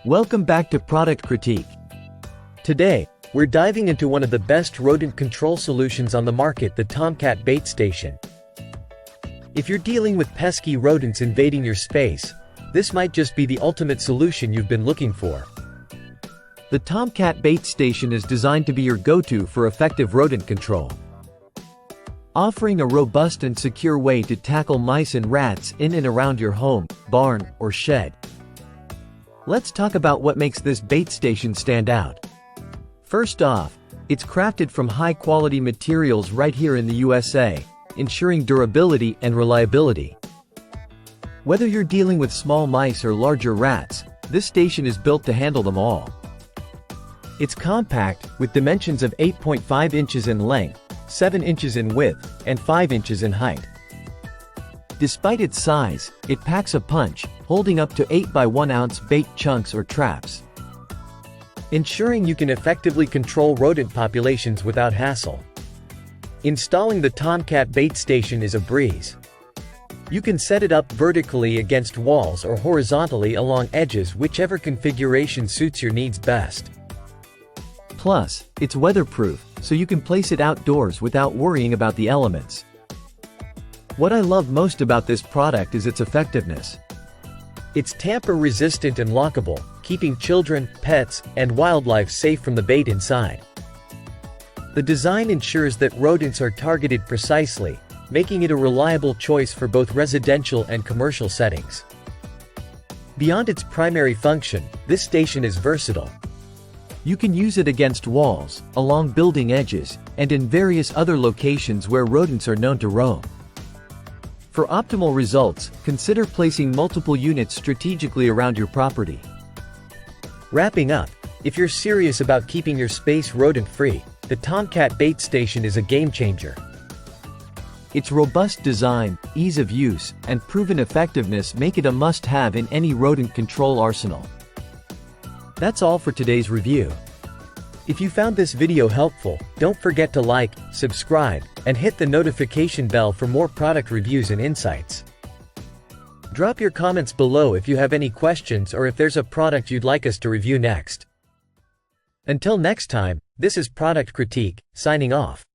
Welcome back to Product Critique. Today, we're diving into one of the best rodent control solutions on the market, the Tomcat bait station. If you're dealing with pesky rodents invading your space, this might just be the ultimate solution you've been looking for. The Tomcat bait station is designed to be your go-to for effective rodent control, offering a robust and secure way to tackle mice and rats in and around your home, barn, or shed. Let's talk about what makes this bait station stand out. First off, it's crafted from high-quality materials right here in the USA, ensuring durability and reliability. Whether you're dealing with small mice or larger rats, this station is built to handle them all. It's compact, with dimensions of 8.5 inches in length, 7 inches in width, and 5 inches in height. Despite its size, it packs a punch, holding up to 8 by 1 ounce bait chunks or traps, ensuring you can effectively control rodent populations without hassle. Installing the Tomcat bait station is a breeze. You can set it up vertically against walls or horizontally along edges, whichever configuration suits your needs best. Plus, it's weatherproof, so you can place it outdoors without worrying about the elements. What I love most about this product is its effectiveness. It's tamper-resistant and lockable, keeping children, pets, and wildlife safe from the bait inside. The design ensures that rodents are targeted precisely, making it a reliable choice for both residential and commercial settings. Beyond its primary function, this station is versatile. You can use it against walls, along building edges, and in various other locations where rodents are known to roam. For optimal results, consider placing multiple units strategically around your property. Wrapping up, if you're serious about keeping your space rodent-free, the Tomcat bait station is a game-changer. Its robust design, ease of use, and proven effectiveness make it a must-have in any rodent control arsenal. That's all for today's review. If you found this video helpful, don't forget to like, subscribe, and hit the notification bell for more product reviews and insights. Drop your comments below if you have any questions or if there's a product you'd like us to review next. Until next time, this is Product Critique, signing off.